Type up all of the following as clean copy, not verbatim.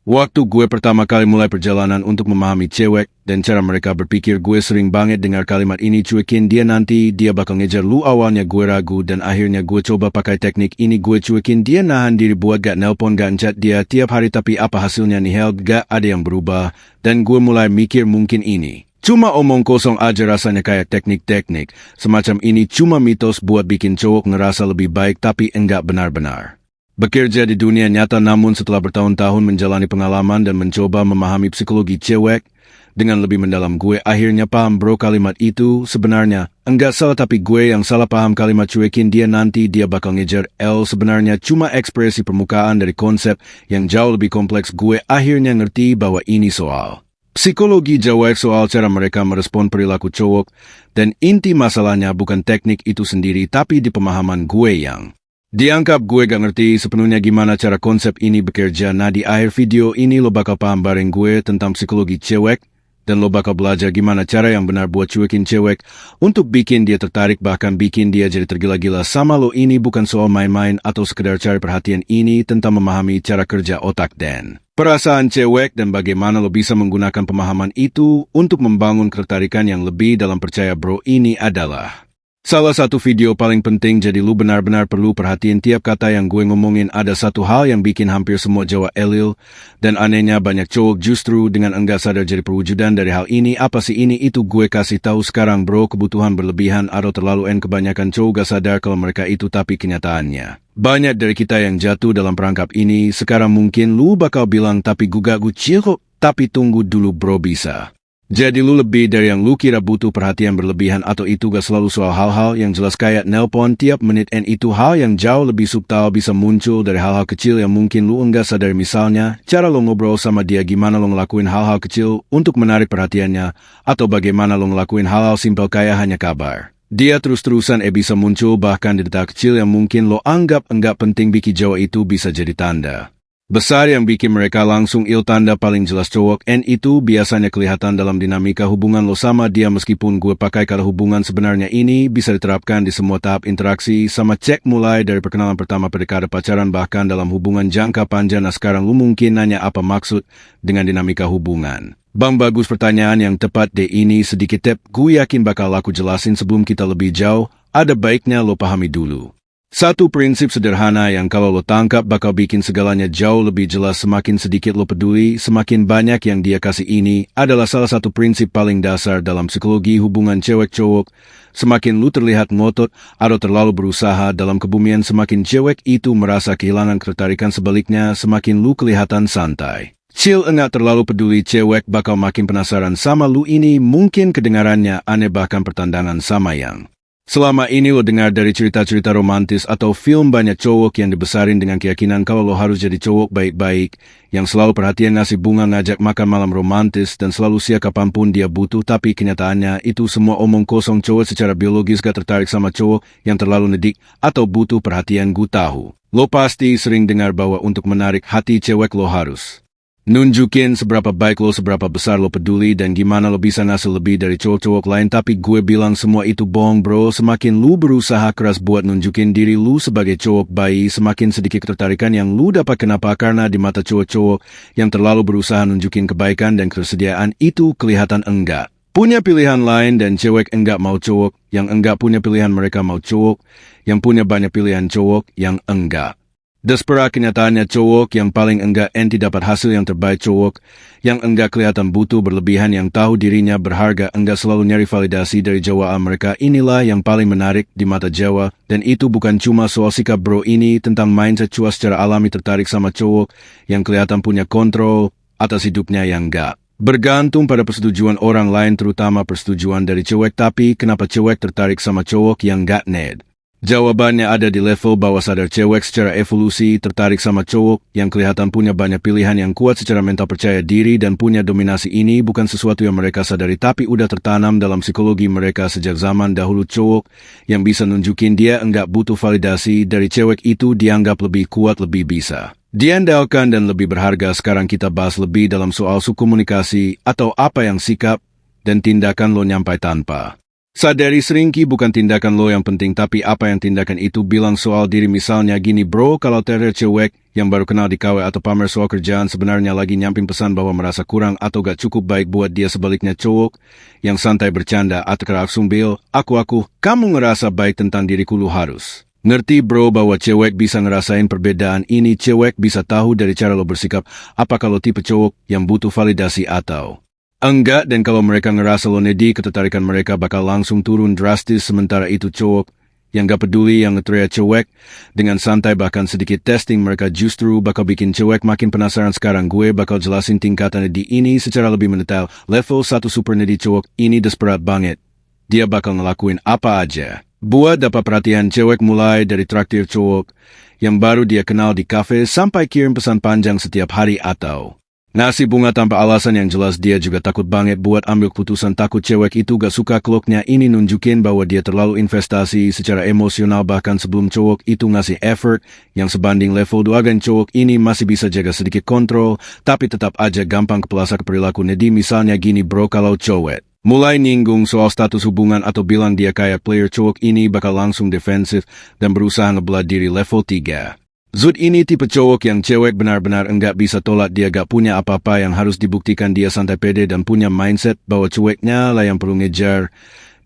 Waktu gue pertama kali mulai perjalanan untuk memahami cewek dan cara mereka berpikir, gue sering banget dengar kalimat ini, cuekin dia nanti dia bakal ngejar lu. Awalnya gue ragu dan akhirnya gue coba pakai teknik ini. Gue cuekin dia, nahan diri buat gak nelpon, gak chat dia tiap hari. Tapi apa hasilnya nih, hell, gak ada yang berubah. Dan gue mulai mikir mungkin ini cuma omong kosong aja, rasanya kayak teknik-teknik semacam ini cuma mitos buat bikin cowok ngerasa lebih baik, tapi enggak benar-benar bekerja di dunia nyata. Namun setelah bertahun-tahun menjalani pengalaman dan mencoba memahami psikologi cewek dengan lebih mendalam, gue akhirnya paham bro, kalimat itu sebenarnya enggak salah, tapi gue yang salah paham. Kalimat cuekin dia nanti dia bakal ngejar sebenarnya cuma ekspresi permukaan dari konsep yang jauh lebih kompleks. Gue akhirnya ngerti bahwa ini soal psikologi cewek, soal cara mereka merespon perilaku cowok, dan inti masalahnya bukan teknik itu sendiri tapi di pemahaman gue yang dianggap gue gak ngerti sepenuhnya gimana cara konsep ini bekerja. Nah, di akhir video ini lo bakal paham bareng gue tentang psikologi cewek, dan lo bakal belajar gimana cara yang benar buat cuekin cewek untuk bikin dia tertarik, bahkan bikin dia jadi tergila-gila sama lo. Ini bukan soal main-main atau sekedar cari perhatian, ini tentang memahami cara kerja otak dan perasaan cewek, dan bagaimana lo bisa menggunakan pemahaman itu untuk membangun ketertarikan yang lebih dalam. Percaya bro, ini adalah salah satu video paling penting, jadi lu benar-benar perlu perhatiin tiap kata yang gue ngomongin. Ada satu hal yang bikin hampir semua Jawa elil, dan anehnya banyak cowok justru dengan enggak sadar jadi perwujudan dari hal ini. Apa sih ini? Itu gue kasih tahu sekarang bro. Kebutuhan berlebihan atau terlalu kebanyakan cowok gak sadar kalau mereka itu, tapi kenyataannya banyak dari kita yang jatuh dalam perangkap ini. Sekarang mungkin lu bakal bilang, tapi gue gak kok. Tapi tunggu dulu bro, bisa jadi lu lebih dari yang lu kira. Butuh perhatian berlebihan atau itu gak selalu soal hal-hal yang jelas kayak nelpon tiap menit, and itu hal yang jauh lebih subtil, bisa muncul dari hal-hal kecil yang mungkin lu enggak sadar. Misalnya, cara lo ngobrol sama dia, gimana lo ngelakuin hal-hal kecil untuk menarik perhatiannya, atau bagaimana lo ngelakuin hal-hal simpel kayak hanya kabar dia terus-terusan bisa muncul bahkan di detak kecil yang mungkin lo anggap enggak penting. Biki Jawa itu bisa jadi tanda besar yang bikin mereka langsung tanda paling jelas cowok, and itu biasanya kelihatan dalam dinamika hubungan lo sama dia. Meskipun gue pakai kata hubungan, sebenarnya ini bisa diterapkan di semua tahap interaksi sama cek, mulai dari perkenalan pertama, PDKT, pacaran, bahkan dalam hubungan jangka panjang. Nah, sekarang lu mungkin nanya apa maksud dengan dinamika hubungan. Bang, bagus pertanyaan yang tepat deh. Ini sedikit tip gue yakin bakal aku jelasin. Sebelum kita lebih jauh, ada baiknya lo pahami dulu satu prinsip sederhana yang kalau lo tangkap bakal bikin segalanya jauh lebih jelas. Semakin sedikit lo peduli, semakin banyak yang dia kasih. Ini adalah salah satu prinsip paling dasar dalam psikologi hubungan cewek-cowok. Semakin lu terlihat ngotot atau terlalu berusaha dalam kebumian, semakin cewek itu merasa kehilangan ketertarikan. Sebaliknya, semakin lu kelihatan santai, chill, enggak terlalu peduli, cewek bakal makin penasaran sama lu. Ini mungkin kedengarannya aneh, bahkan pertandangan sama yang selama ini lo dengar dari cerita-cerita romantis atau film. Banyak cowok yang dibesarin dengan keyakinan kalau lo harus jadi cowok baik-baik, yang selalu perhatian, ngasih bunga, ngajak makan malam romantis, dan selalu siap kapanpun dia butuh. Tapi kenyataannya itu semua omong kosong. Cowok secara biologis gak tertarik sama cowok yang terlalu nedik atau butuh perhatian. Gue tahu lo pasti sering dengar bahwa untuk menarik hati cewek lo harus nunjukin seberapa baik lo, seberapa besar lo peduli, dan gimana lo bisa ngasih lebih dari cowok-cowok lain. Tapi gue bilang semua itu bohong bro. Semakin lu berusaha keras buat nunjukin diri lu sebagai cowok baik, semakin sedikit ketertarikan yang lu dapat. Kenapa? Karena di mata cowok-cowok yang terlalu berusaha nunjukin kebaikan dan kesediaan itu kelihatan enggak punya pilihan lain, dan cewek enggak mau cowok yang enggak punya pilihan. Mereka mau cowok yang punya banyak pilihan, cowok yang enggak desperate. Kenyataannya cowok yang paling enggak dapat hasil yang terbaik. Cowok yang enggak kelihatan butuh berlebihan, yang tahu dirinya berharga, enggak selalu nyari validasi dari jawaan mereka. Inilah yang paling menarik di mata Jawa, dan itu bukan cuma soal sikap bro. Ini tentang mindset. Cowok secara alami tertarik sama cowok yang kelihatan punya kontrol atas hidupnya, yang enggak bergantung pada persetujuan orang lain, terutama persetujuan dari cewek. Tapi kenapa cewek tertarik sama cowok yang enggak need? Jawabannya ada di level bawah sadar. Cewek secara evolusi tertarik sama cowok yang kelihatan punya banyak pilihan, yang kuat secara mental, percaya diri, dan punya dominasi. Ini bukan sesuatu yang mereka sadari, tapi udah tertanam dalam psikologi mereka sejak zaman dahulu. Cowok yang bisa nunjukin dia enggak butuh validasi dari cewek itu dianggap lebih kuat, lebih bisa diandalkan, dan lebih berharga. Sekarang kita bahas lebih dalam soal subkomunikasi atau apa yang sikap dan tindakan lo nyampai tanpa Sadari seringki bukan tindakan lo yang penting, tapi apa yang tindakan itu bilang soal diri. Misalnya gini bro, kalau teror cewek yang baru kenal di KW atau pamer soal kerjaan sebenarnya lagi nyamping pesan bahwa merasa kurang atau gak cukup baik buat dia. Sebaliknya cowok yang santai bercanda atau langsung bil, aku, kamu ngerasa baik tentang diriku, lu harus ngerti bro bahwa cewek bisa ngerasain perbedaan ini. Cewek bisa tahu dari cara lo bersikap, apa kalau tipe cowok yang butuh validasi atau enggak, dan kalau mereka ngerasa lo nedi, ketertarikan mereka bakal langsung turun drastis. Sementara itu cowok yang gak peduli, yang ngeteriak cewek dengan santai bahkan sedikit testing, mereka justru bakal bikin cewek makin penasaran. Sekarang gue bakal jelasin tingkatan nedi ini secara lebih mendetail. Level 1 super nedi, cowok ini desperate banget. Dia bakal ngelakuin apa aja buat dapat perhatian cewek, mulai dari traktir cowok yang baru dia kenal di kafe sampai kirim pesan panjang setiap hari atau ngasih bunga tanpa alasan yang jelas. Dia juga takut banget buat ambil keputusan, takut cewek itu gak suka. Kloknya ini nunjukin bahwa dia terlalu investasi secara emosional bahkan sebelum cowok itu ngasih effort yang sebanding level 2. Dan cowok ini masih bisa jaga sedikit kontrol, tapi tetap aja gampang kepelasa ke perilaku nedi. Misalnya gini bro, kalau cowok mulai nyinggung soal status hubungan atau bilang dia kayak player, cowok ini bakal langsung defensif dan berusaha ngebelah diri. Level 3. Zut ini tipe cowok yang cewek benar-benar enggak bisa tolak. Dia gak punya apa-apa yang harus dibuktikan. Dia santai, pede, dan punya mindset bahwa ceweknya lah yang perlu ngejar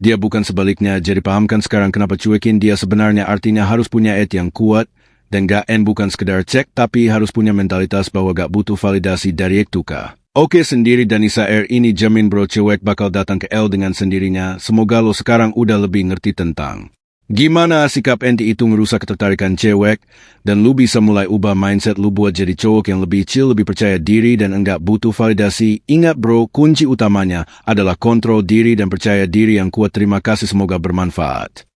dia, bukan sebaliknya. Jadi pahamkan sekarang kenapa cuekin dia sebenarnya artinya harus punya yang kuat dan gak bukan sekedar cek, tapi harus punya mentalitas bahwa gak butuh validasi dari tuka. Oke sendiri, dan Isaer ini jamin bro cewek bakal datang ke L dengan sendirinya. Semoga lo sekarang udah lebih ngerti tentang gimana sikap enti itu ngerusak ketertarikan cewek, dan lu bisa mulai ubah mindset lu buat jadi cowok yang lebih chill, lebih percaya diri, dan enggak butuh validasi. Ingat bro, kunci utamanya adalah kontrol diri dan percaya diri yang kuat. Terima kasih, semoga bermanfaat.